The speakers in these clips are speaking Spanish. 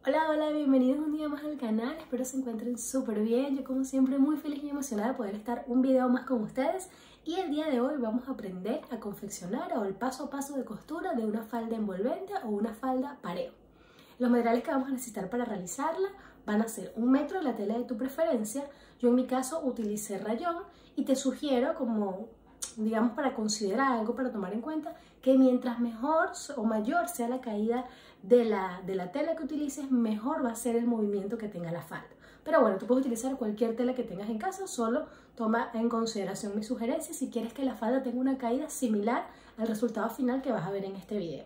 Hola, hola, bienvenidos un día más al canal, espero se encuentren súper bien. Yo como siempre muy feliz y emocionada de poder estar un video más con ustedes. Y el día de hoy vamos a aprender a confeccionar o el paso a paso de costura de una falda envolvente o una falda pareo. Los materiales que vamos a necesitar para realizarla van a ser 1 metro de la tela de tu preferencia. Yo en mi caso utilicé rayón y te sugiero como, digamos, para considerar algo para tomar en cuenta, que mientras mejor o mayor sea la caída de la tela que utilices, mejor va a ser el movimiento que tenga la falda. Pero bueno, tú puedes utilizar cualquier tela que tengas en casa, solo toma en consideración mi sugerencia si quieres que la falda tenga una caída similar al resultado final que vas a ver en este video.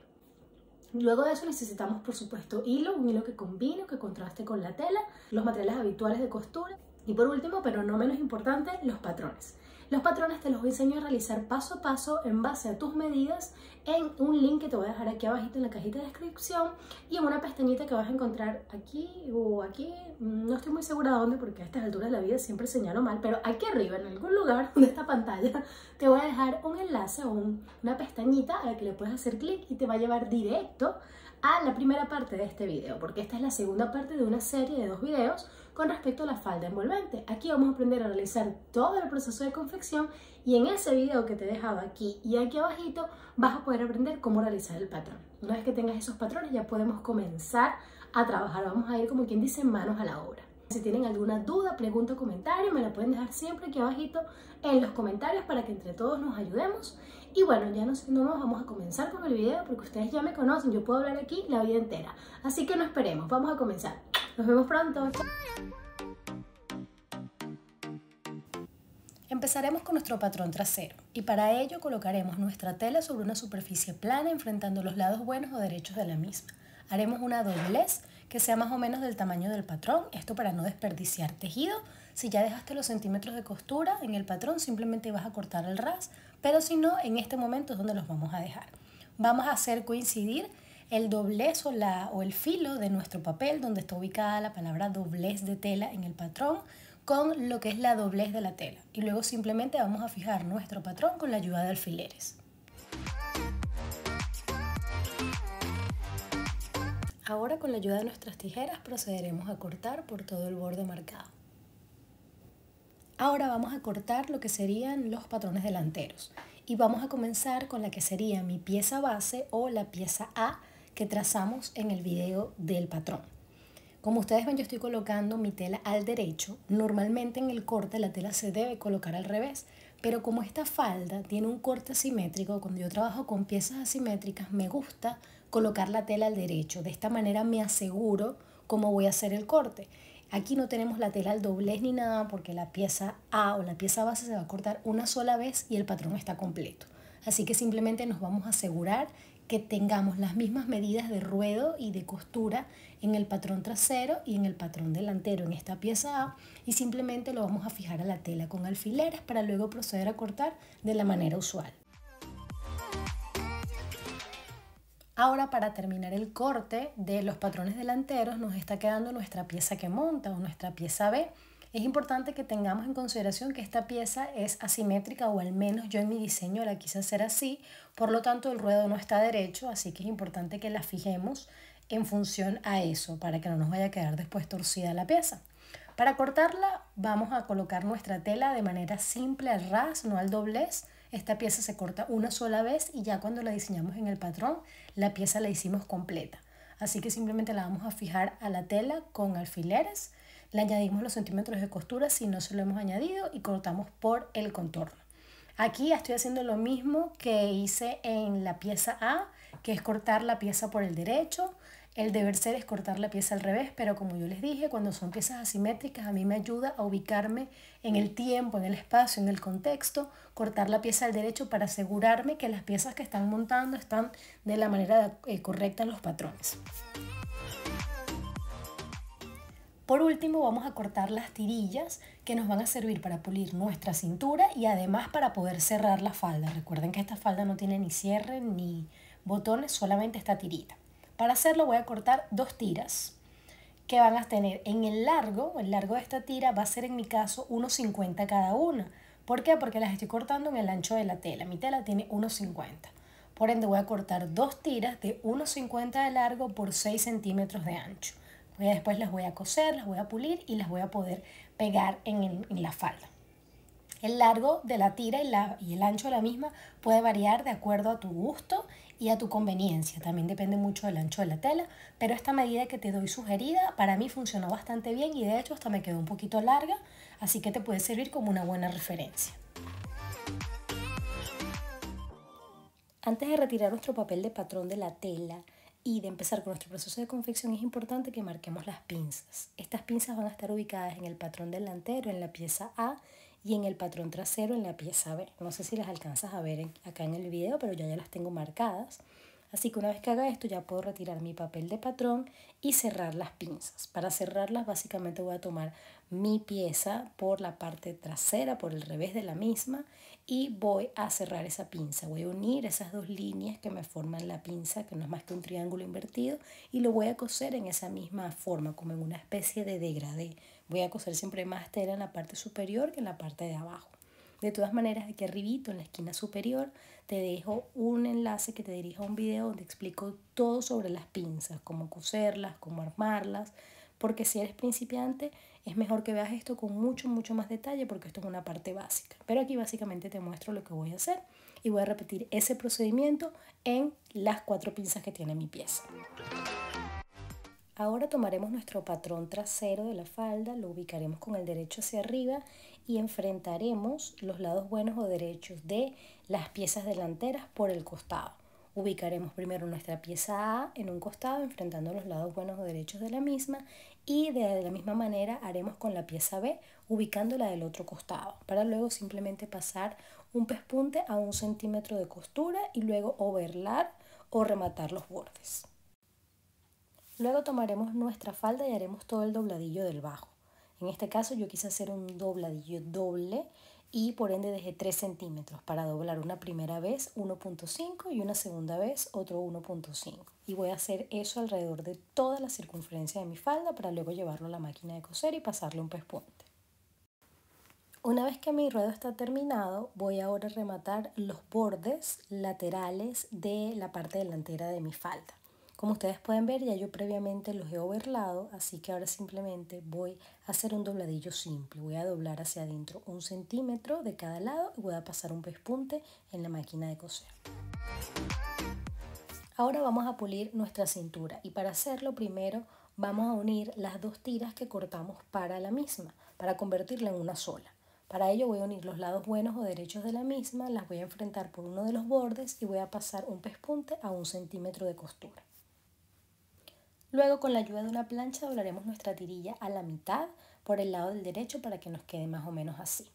Luego de eso necesitamos, por supuesto, un hilo que combine o que contraste con la tela, los materiales habituales de costura y por último, pero no menos importante, los patrones. Los patrones te los voy a enseñar a realizar paso a paso en base a tus medidas en un link que te voy a dejar aquí abajito en la cajita de descripción y en una pestañita que vas a encontrar aquí o aquí, no estoy muy segura de dónde porque a estas alturas de la vida siempre señalo mal, pero aquí arriba en algún lugar de esta pantalla te voy a dejar un enlace o una pestañita a la que le puedes hacer clic y te va a llevar directo a la primera parte de este video, porque esta es la segunda parte de una serie de 2 videos con respecto a la falda envolvente. Aquí vamos a aprender a realizar todo el proceso de confección y en ese video que te he dejado aquí y aquí abajito vas a poder aprender cómo realizar el patrón. Una vez que tengas esos patrones ya podemos comenzar a trabajar, vamos a ir como quien dice manos a la obra. Si tienen alguna duda, pregunta o comentario, me la pueden dejar siempre aquí abajito en los comentarios para que entre todos nos ayudemos. Y bueno, ya no vamos a comenzar con el video porque ustedes ya me conocen, yo puedo hablar aquí la vida entera. Así que no esperemos, vamos a comenzar. Nos vemos pronto. Empezaremos con nuestro patrón trasero y para ello colocaremos nuestra tela sobre una superficie plana enfrentando los lados buenos o derechos de la misma. Haremos una doblez que sea más o menos del tamaño del patrón, esto para no desperdiciar tejido. Si ya dejaste los centímetros de costura en el patrón, simplemente vas a cortar el ras, pero si no, en este momento es donde los vamos a dejar. Vamos a hacer coincidir el doblez o el filo de nuestro papel, donde está ubicada la palabra doblez de tela en el patrón, con lo que es la doblez de la tela. Y luego simplemente vamos a fijar nuestro patrón con la ayuda de alfileres. Ahora con la ayuda de nuestras tijeras procederemos a cortar por todo el borde marcado. Ahora vamos a cortar lo que serían los patrones delanteros y vamos a comenzar con la que sería mi pieza base o la pieza A que trazamos en el video del patrón. Como ustedes ven, yo estoy colocando mi tela al derecho. Normalmente en el corte la tela se debe colocar al revés, pero como esta falda tiene un corte asimétrico, cuando yo trabajo con piezas asimétricas me gusta colocar la tela al derecho. De esta manera me aseguro cómo voy a hacer el corte. Aquí no tenemos la tela al doblez ni nada porque la pieza A o la pieza base se va a cortar una sola vez y el patrón está completo. Así que simplemente nos vamos a asegurar que tengamos las mismas medidas de ruedo y de costura en el patrón trasero y en el patrón delantero en esta pieza A y simplemente lo vamos a fijar a la tela con alfileres para luego proceder a cortar de la manera usual. Ahora para terminar el corte de los patrones delanteros nos está quedando nuestra pieza que monta o nuestra pieza B. Es importante que tengamos en consideración que esta pieza es asimétrica o al menos yo en mi diseño la quise hacer así, por lo tanto el ruedo no está derecho, así que es importante que la fijemos en función a eso para que no nos vaya a quedar después torcida la pieza. Para cortarla vamos a colocar nuestra tela de manera simple al ras, no al doblez. Esta pieza se corta una sola vez y ya cuando la diseñamos en el patrón la pieza la hicimos completa. Así que simplemente la vamos a fijar a la tela con alfileres. Le añadimos los centímetros de costura si no se lo hemos añadido y cortamos por el contorno. Aquí estoy haciendo lo mismo que hice en la pieza A, que es cortar la pieza por el derecho. El deber ser es cortar la pieza al revés, pero como yo les dije, cuando son piezas asimétricas a mí me ayuda a ubicarme en el tiempo, en el espacio, en el contexto, cortar la pieza al derecho para asegurarme que las piezas que están montando están de la manera correcta en los patrones. Por último vamos a cortar las tirillas que nos van a servir para pulir nuestra cintura y además para poder cerrar la falda. Recuerden que esta falda no tiene ni cierre ni botones, solamente esta tirita. Para hacerlo voy a cortar 2 tiras que van a tener en el largo de esta tira va a ser en mi caso 1,50 cada una. ¿Por qué? Porque las estoy cortando en el ancho de la tela. Mi tela tiene 1,50. Por ende voy a cortar 2 tiras de 1,50 de largo por 6 centímetros de ancho. Después las voy a coser, las voy a pulir y las voy a poder pegar en la falda. El largo de la tira y el ancho de la misma puede variar de acuerdo a tu gusto y a tu conveniencia. También depende mucho del ancho de la tela, pero esta medida que te doy sugerida para mí funcionó bastante bien y de hecho hasta me quedó un poquito larga, así que te puede servir como una buena referencia. Antes de retirar nuestro papel de patrón de la tela y de empezar con nuestro proceso de confección, es importante que marquemos las pinzas. Estas pinzas van a estar ubicadas en el patrón delantero, en la pieza A, y en el patrón trasero, en la pieza B. No sé si las alcanzas a ver acá en el video, pero yo ya las tengo marcadas. Así que una vez que haga esto ya puedo retirar mi papel de patrón y cerrar las pinzas. Para cerrarlas básicamente voy a tomar mi pieza por la parte trasera, por el revés de la misma, y voy a cerrar esa pinza. Voy a unir esas dos líneas que me forman la pinza, que no es más que un triángulo invertido, y lo voy a coser en esa misma forma, como en una especie de degradé. Voy a coser siempre más tela en la parte superior que en la parte de abajo. De todas maneras, aquí arribito en la esquina superior te dejo un enlace que te dirige a un video donde explico todo sobre las pinzas, cómo coserlas, cómo armarlas, porque si eres principiante es mejor que veas esto con mucho más detalle porque esto es una parte básica. Pero aquí básicamente te muestro lo que voy a hacer y voy a repetir ese procedimiento en las 4 pinzas que tiene mi pieza. Ahora tomaremos nuestro patrón trasero de la falda, lo ubicaremos con el derecho hacia arriba y enfrentaremos los lados buenos o derechos de las piezas delanteras por el costado. Ubicaremos primero nuestra pieza A en un costado, enfrentando los lados buenos o derechos de la misma, y de la misma manera haremos con la pieza B, ubicándola del otro costado, para luego simplemente pasar un pespunte a 1 centímetro de costura y luego overlar o rematar los bordes. Luego tomaremos nuestra falda y haremos todo el dobladillo del bajo. En este caso yo quise hacer un dobladillo doble y por ende dejé 3 centímetros para doblar una primera vez 1.5 y una segunda vez otro 1.5. Y voy a hacer eso alrededor de toda la circunferencia de mi falda para luego llevarlo a la máquina de coser y pasarle un pespunte. Una vez que mi ruedo está terminado, voy ahora a rematar los bordes laterales de la parte delantera de mi falda. Como ustedes pueden ver, ya yo previamente los he overlado, así que ahora simplemente voy a hacer un dobladillo simple. Voy a doblar hacia adentro 1 centímetro de cada lado y voy a pasar un pespunte en la máquina de coser. Ahora vamos a pulir nuestra cintura y para hacerlo primero vamos a unir las 2 tiras que cortamos para la misma, para convertirla en una sola. Para ello voy a unir los lados buenos o derechos de la misma, las voy a enfrentar por uno de los bordes y voy a pasar un pespunte a 1 centímetro de costura. Luego con la ayuda de una plancha doblaremos nuestra tirilla a la mitad por el lado del derecho para que nos quede más o menos así.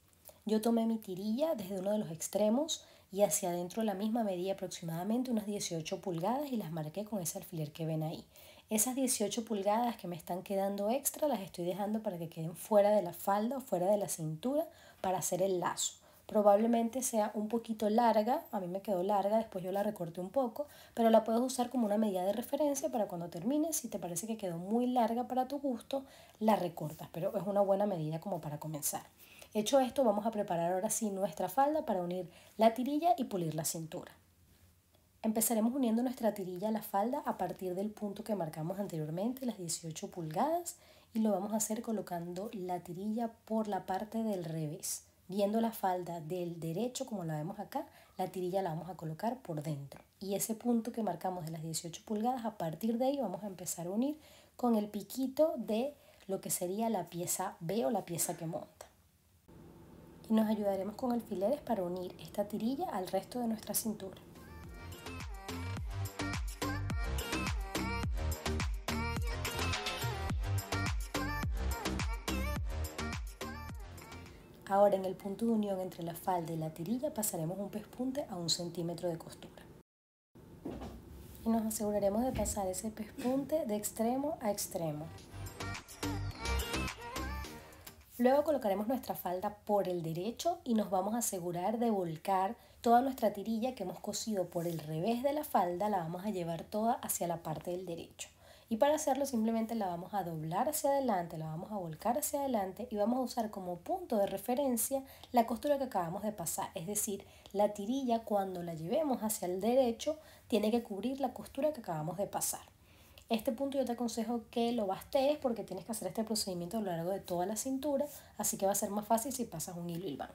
Yo tomé mi tirilla desde uno de los extremos y hacia adentro la misma medí aproximadamente unas 18 pulgadas y las marqué con ese alfiler que ven ahí. Esas 18 pulgadas que me están quedando extra las estoy dejando para que queden fuera de la falda o fuera de la cintura para hacer el lazo. Probablemente sea un poquito larga, a mí me quedó larga, después yo la recorté un poco, pero la puedes usar como una medida de referencia para cuando termines. Si te parece que quedó muy larga para tu gusto, la recortas, pero es una buena medida como para comenzar. Hecho esto, vamos a preparar ahora sí nuestra falda para unir la tirilla y pulir la cintura. Empezaremos uniendo nuestra tirilla a la falda a partir del punto que marcamos anteriormente, las 18 pulgadas, y lo vamos a hacer colocando la tirilla por la parte del revés. Viendo la falda del derecho como la vemos acá, la tirilla la vamos a colocar por dentro. Y ese punto que marcamos de las 18 pulgadas, a partir de ahí vamos a empezar a unir con el piquito de lo que sería la pieza B o la pieza que monta. Y nos ayudaremos con alfileres para unir esta tirilla al resto de nuestra cintura. Ahora en el punto de unión entre la falda y la tirilla pasaremos un pespunte a 1 centímetro de costura. Y nos aseguraremos de pasar ese pespunte de extremo a extremo. Luego colocaremos nuestra falda por el derecho y nos vamos a asegurar de volcar toda nuestra tirilla que hemos cosido por el revés de la falda, la vamos a llevar toda hacia la parte del derecho. Y para hacerlo simplemente la vamos a doblar hacia adelante, la vamos a volcar hacia adelante y vamos a usar como punto de referencia la costura que acabamos de pasar. Es decir, la tirilla cuando la llevemos hacia el derecho tiene que cubrir la costura que acabamos de pasar. Este punto yo te aconsejo que lo bastees porque tienes que hacer este procedimiento a lo largo de toda la cintura, así que va a ser más fácil si pasas un hilo hilván.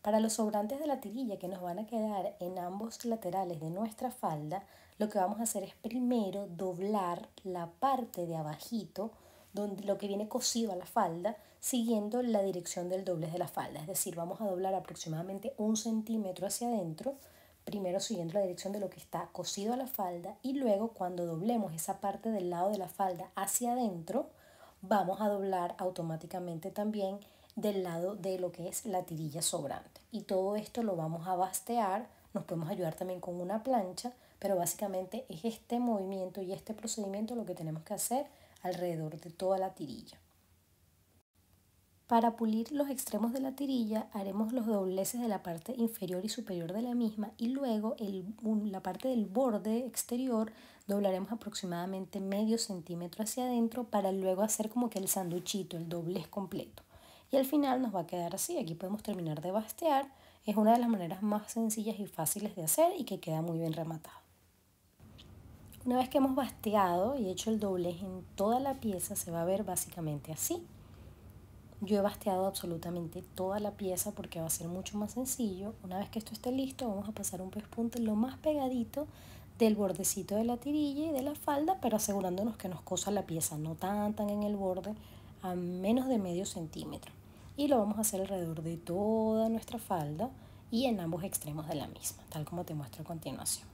Para los sobrantes de la tirilla que nos van a quedar en ambos laterales de nuestra falda, lo que vamos a hacer es primero doblar la parte de abajito, donde lo que viene cosido a la falda, siguiendo la dirección del doblez de la falda. Es decir, vamos a doblar aproximadamente 1 centímetro hacia adentro, primero siguiendo la dirección de lo que está cosido a la falda, y luego cuando doblemos esa parte del lado de la falda hacia adentro, vamos a doblar automáticamente también del lado de lo que es la tirilla sobrante. Y todo esto lo vamos a bastear, nos podemos ayudar también con una plancha, pero básicamente es este movimiento y este procedimiento lo que tenemos que hacer alrededor de toda la tirilla. Para pulir los extremos de la tirilla haremos los dobleces de la parte inferior y superior de la misma y luego la parte del borde exterior doblaremos aproximadamente medio centímetro hacia adentro para luego hacer como que el sanduchito, el doblez completo. Y al final nos va a quedar así. Aquí podemos terminar de bastear. Es una de las maneras más sencillas y fáciles de hacer y que queda muy bien rematado. Una vez que hemos basteado y hecho el doblez en toda la pieza se va a ver básicamente así. Yo he basteado absolutamente toda la pieza porque va a ser mucho más sencillo. Una vez que esto esté listo, vamos a pasar un pespunte lo más pegadito del bordecito de la tirilla y de la falda, pero asegurándonos que nos cosa la pieza, no tan en el borde, a menos de medio centímetro. Y lo vamos a hacer alrededor de toda nuestra falda y en ambos extremos de la misma, tal como te muestro a continuación.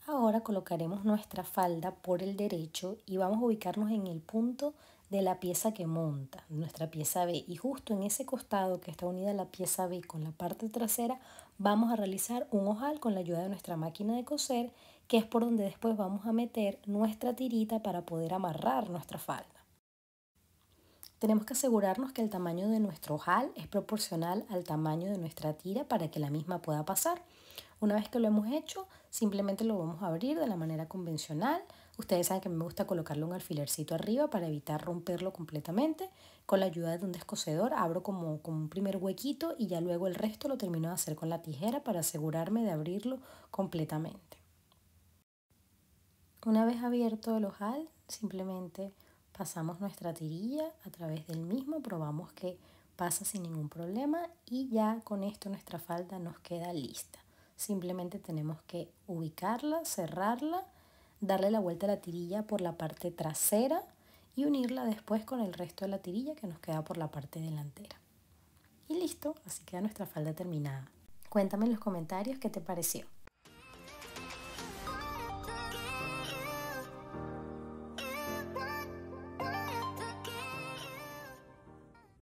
Ahora colocaremos nuestra falda por el derecho y vamos a ubicarnos en el punto de la pieza que monta, nuestra pieza B. Y justo en ese costado que está unida la pieza B con la parte trasera, vamos a realizar un ojal con la ayuda de nuestra máquina de coser, que es por donde después vamos a meter nuestra tirita para poder amarrar nuestra falda. Tenemos que asegurarnos que el tamaño de nuestro ojal es proporcional al tamaño de nuestra tira para que la misma pueda pasar. Una vez que lo hemos hecho, simplemente lo vamos a abrir de la manera convencional. Ustedes saben que me gusta colocarle un alfilercito arriba para evitar romperlo completamente. Con la ayuda de un descosedor abro como un primer huequito y ya luego el resto lo termino de hacer con la tijera para asegurarme de abrirlo completamente. Una vez abierto el ojal, simplemente pasamos nuestra tirilla a través del mismo, probamos que pasa sin ningún problema y ya con esto nuestra falda nos queda lista. Simplemente tenemos que ubicarla, cerrarla, darle la vuelta a la tirilla por la parte trasera y unirla después con el resto de la tirilla que nos queda por la parte delantera. Y listo, así queda nuestra falda terminada. Cuéntame en los comentarios qué te pareció.